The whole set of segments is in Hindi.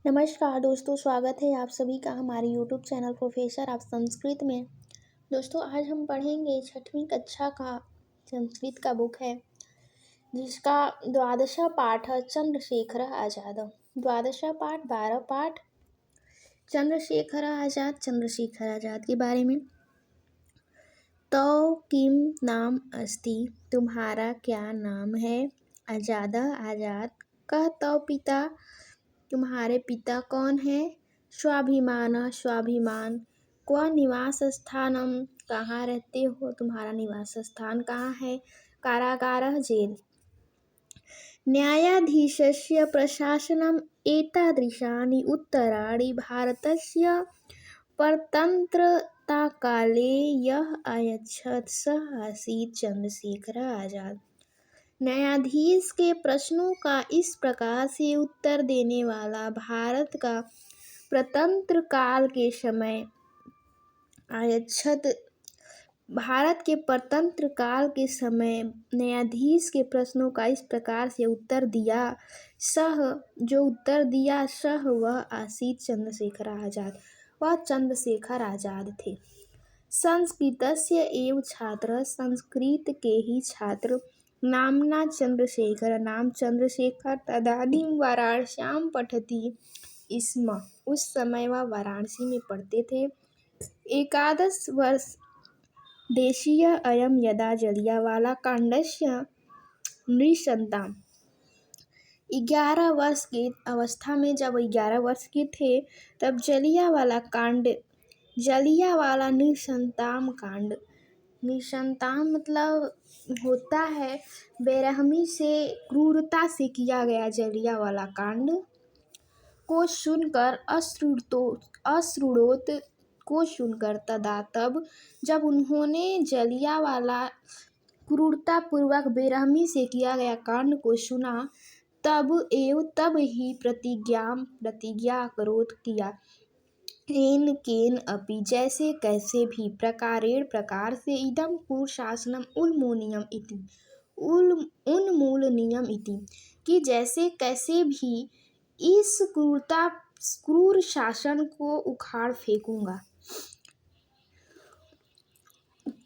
नमस्कार दोस्तों, स्वागत है आप सभी का हमारे YouTube channel professor of Sanskrit में। दोस्तों, आज हम पढ़ेंगे 6वीं कक्षा का संस्कृत का बुक है, जिसका द्वादशा पाठ है चंद्रशेखर आज़ाद। द्वादशा पाठ 12 पाठ चंद्रशेखर आज़ाद के बारे में। तो किम नाम अस्ति, तुम्हारा क्या नाम है? आज़ाद आज़ाद। कह तो पिता, तुम्हारे पिता कौन है? स्वाभिमान स्वाभिमान। क्व निवास स्थानम, कहाँ रहते हो? तुम्हारा निवास स्थान कहाँ है? कारागारः जेल। न्यायाधीशस्य प्रशासनम् एतादृशानि उत्तराणि भारतस्य परतन्त्रताकाले यः अयच्छत् सः आसीत् चन्द्रशेखर आज़ाद। न्यायाधीश के प्रश्नों का इस प्रकार से उत्तर देने वाला भारत का प्रतंत्र काल के समय भारत के परतंत्र काल के समय न्यायाधीश के प्रश्नों का इस प्रकार से उत्तर दिया वह आसीत् चंद्रशेखर आज़ाद, वह चंद्रशेखर आज़ाद थे। संस्कृतस्य एव छात्र, संस्कृत के ही छात्र। नामना चंद्रशेखर, नाम चंद्रशेखर। तदानीं वाराणस्यां पठति स्म, उस समय वह वाराणसी में पढ़ते थे। 11 वर्ष देशीय अयं यदा जलियावाला कांडस्य नृशंसाम। 11 वर्ष के अवस्था में, जब 11 वर्ष के थे, तब जलियावाला नृशंसाम कांड। नृशंसाम मतलब होता है बेरहमी से, क्रूरता से किया गया जलियावाला कांड को सुनकर अश्रुणोत को सुनकर, तदा तब, जब उन्होंने जलियावाला क्रूरतापूर्वक बेरहमी से किया गया कांड को सुना, तब ही प्रतिज्ञा करोत किया। येन केन अपि, जैसे कैसे भी, प्रकारेण प्रकार से, इदं कुरुशासनम उन्मूलनीयम इति, कि जैसे कैसे भी इस क्रूर शासन को उखाड़ फेंकूंगा।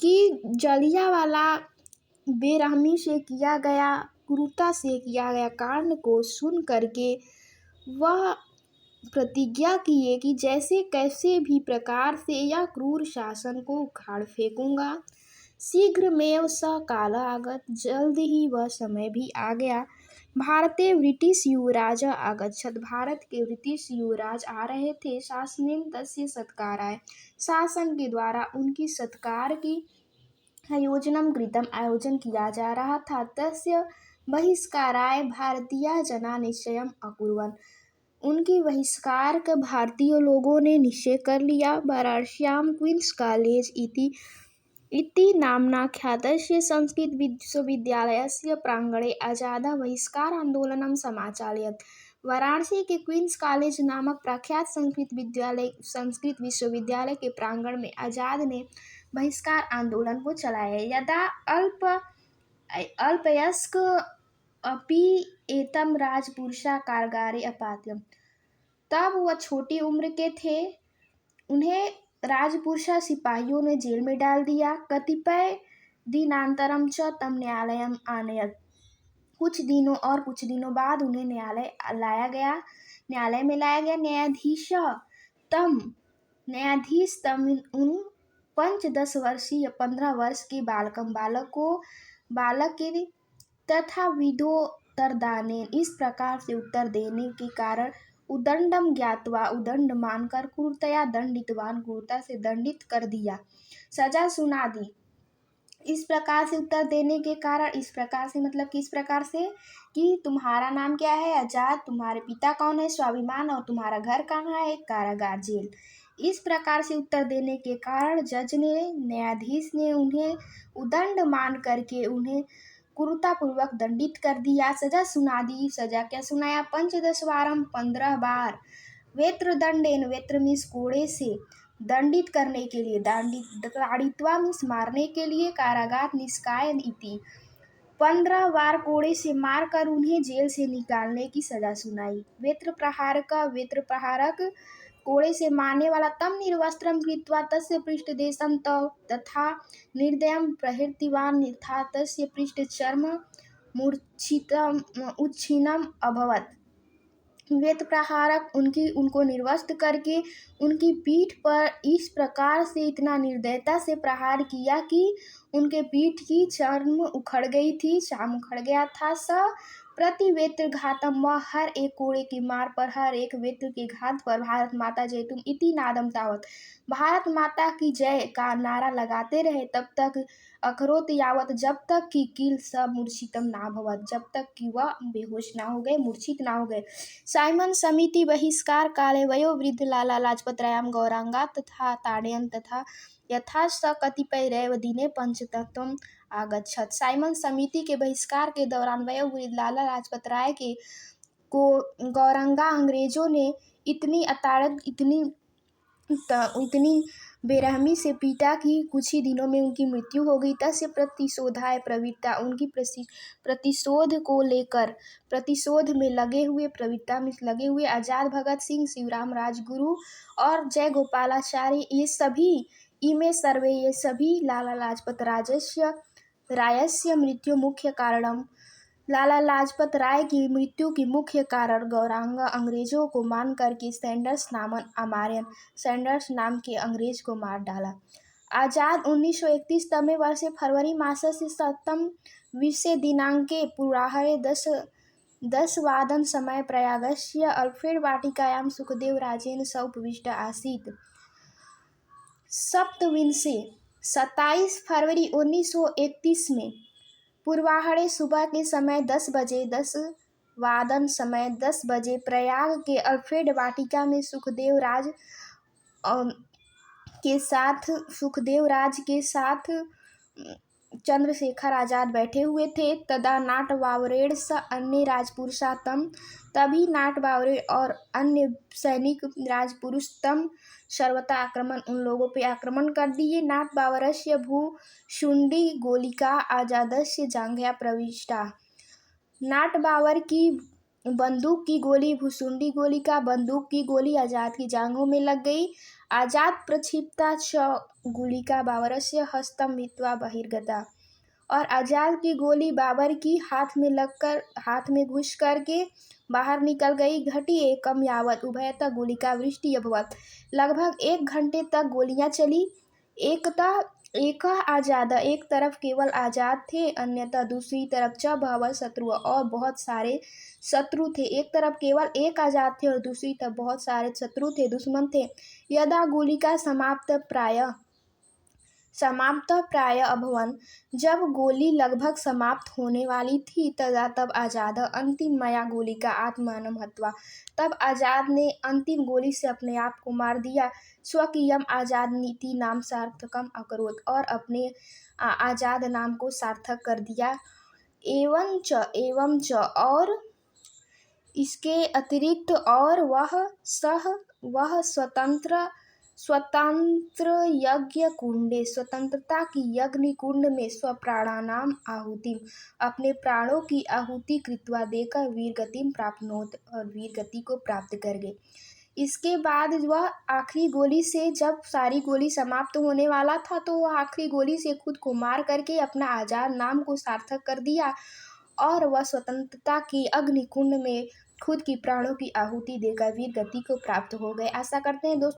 कि जलियावाला बेरहमी से किया गया, क्रूरता से किया गया कांड को सुन करके वह प्रतिज्ञा किए कि जैसे कैसे भी प्रकार से यह क्रूर शासन को उखाड़ फेंकूंगा। शीघ्रमेव स काल आगत, जल्द ही वह समय भी आ गया। भारते ब्रिटिश युवराज आगच्छत्, भारत के ब्रिटिश युवराज आ रहे थे। शासनेन तस्य सत्काराय, शासन के द्वारा उनकी सत्कार की आयोजन किया जा रहा था। तस्य बहिष्काराय भारतीय जना निश्चयम् अकुर्वन्, उनकी बहिष्कार का भारतीय लोगों ने निश्चय कर लिया। वाराणस्यां क्वींस कॉलेज इति नाम्ना ख्यातस्य संस्कृत विश्वविद्यालयस्य प्रांगणे आज़ादः बहिष्कार आंदोलनं समाचालयत्। वाराणसी के क्वींस कॉलेज नामक प्रख्यात संस्कृत विश्वविद्यालय के प्रांगण में आज़ाद ने बहिष्कार आंदोलन को चलाया। यदा अल्पवयस्क अपि एतं राजपुरुषा कारागारे अपात्यम्, तब वह छोटी उम्र के थे, उन्हें राजपुरुषा सिपाहियों ने जेल में डाल दिया। कतिपय दिनांतरम च तम न्यायालयम आनयत्, कुछ दिनों बाद उन्हें न्यायालय में लाया गया। न्यायाधीश तम उन 15 वर्षीय 15 वर्ष के बालक के तथा विधोत्तरदानेन, इस प्रकार से उत्तर देने के कारण, उदंडम ज्ञात्वा, उदंड मानकर, क्रूरतया दंडितवान, क्रूरता से दंडित कर दिया, सजा सुना दी। इस प्रकार से उत्तर देने के कारण, इस प्रकार से मतलब किस प्रकार से, कि तुम्हारा नाम क्या है? आज़ाद। तुम्हारे पिता कौन है? स्वाभिमान। और तुम्हारा घर कहाँ है? कारागार, जेल। इस प्रकार से उत्तर देने के कारण न्यायाधीश ने उन्हें उदंड मान करके उन्हें क्रूरतापूर्वक दंडित कर दिया, सजा सुना दी। सजा क्या सुनाया? 15 वारम, 15 बार। वेत्रदंडेन, वेत्र मीन्स कोड़े से, दंडित करने के लिए, ताड़ित्वा मीन्स मारने के लिए, कारागार निष्काय इति, 15 बार कोड़े से मारकर उन्हें जेल से निकालने की सजा सुनाई। वेत्रप्रहारक कोड़े से मारने वाला तम निर्वस्त्रं कृत्वा तस्य पृष्ठदेशं तथा निर्दयं प्रहृतिवान् यथा तस्य पृष्ठचर्म उच्छिन्नम् अभवत्। वेत्रप्रहारक उनको निर्वस्त्र करके उनकी पीठ पर इस प्रकार से इतना निर्दयता से प्रहार किया कि उनके पीठ की चर्म उखड़ गई थी, चाम उखड़ गया था। प्रति वेत्र घातम, वह हर एक कोड़े की मार पर, हर एक वेत्र के घात पर भारत माता जयतुम इति नादम तावत, भारत माता की जय का नारा लगाते रहे तब तक, अकरोत यावत, जब तक कि किल स मूर्छितम ना भवत, जब तक कि वह बेहोश ना हो गए, मूर्छित ना हो गए। साइमन समिति बहिष्कार काले वयोवृद्ध लाला लाजपत रायम गौरांगा तथा ताड़यन तथा यथा स कतिपयैरेव दिने पंचतत्वम आगच्छत। साइमन समिति के बहिष्कार के दौरान वयोवृद्ध लाला लाजपत राय को गौरांगा अंग्रेजों ने इतनी अताड़त, इतनी बेरहमी से पीटा कि कुछ ही दिनों में उनकी मृत्यु हो गई। तस्य प्रतिशोधाय प्रवृत्ता, उनकी प्रतिशोध में लगे हुए आजाद भगत सिंह, शिवराम राजगुरु और जय गोपालाचारी, ये सभी लाला लाजपत रायस्य मृत्यु मुख्य कारणम, लाला लाजपत राय की मृत्यु की मुख्य कारण गौरांगा अंग्रेजों को मान करके सैंडर्स नाम के अंग्रेज को मार डाला। आजाद 1931 तमे वर्षे फरवरी मासस्य 7 दिनाङ्के पूर्वाह्णे 10 समय प्रयागस्य अल्फ्रेड वाटिकायां सुखदेवराजेन सह उपविष्ट आसीत्। 27 फरवरी 1931 में पूर्वाह्णे सुबह के समय 10 बजे प्रयाग के अल्फ्रेड वाटिका में सुखदेवराज के साथ चंद्रशेखर आजाद बैठे हुए थे। तदा नाटवावरेण स अन्य राजपुरुषा तम, तभी नाटवावरे और अन्य सैनिक राजपुरुष तम सर्वथा आक्रमण, उन लोगों पे आक्रमण कर दिए। नाटवावरस्य भूशुंडी गोलिका आजादस्य जांघया प्रविष्टा, नाटवावर की बंदूक की गोली, भूसुंडी गोलिका बंदूक की गोली आजाद की जांघों में लग गई। आजाद प्रक्षिप्ता च गुलिका बाबरस्य हस्तं भित्त्वा बहिर्गता, और आजाद की गोली बाबर की हाथ में घुस करके बाहर निकल गई। घटी एकम यावत उभयतः गुलिका वृष्टि अभवत, लगभग 1 घंटे तक गोलियां चली। एक तरफ केवल आजाद थे, अन्यथा दूसरी तरफ च बहवः शत्रु, और बहुत सारे शत्रु थे। एक तरफ केवल एक आजाद थे और दूसरी तरफ बहुत सारे शत्रु थे, दुश्मन थे। यदा गुलिका समाप्त प्राय अभवन, जब गोली लगभग समाप्त होने वाली थी, तब आजाद अंतिम मया गोलिका आत्मानं हत्वा, तब आजाद ने अंतिम गोली से अपने आप को मार दिया। स्वकीयम आजाद नीति नाम सार्थकम अकरोत्, और अपने आजाद नाम को सार्थक कर दिया। एवंच और इसके अतिरिक्त, और वह स्वतंत्र यज्ञ कुंडे, स्वतंत्रता की यज्ञ कुंड में स्वप्राणानाम आहुतिम, अपने प्राणों की आहुति कृत्वा देकर वीरगतिम प्राप्नोत, और वीरगति को प्राप्त कर गए। इसके बाद वह आखिरी गोली से, जब सारी गोली समाप्त होने वाला था, तो वह आखिरी गोली से खुद को मार करके अपना आजाद नाम को सार्थक कर दिया, और वह स्वतंत्रता की अग्नि कुंड में खुद की प्राणों की आहुति देकर वीर गति को प्राप्त हो गए। आशा करते हैं दोस्तों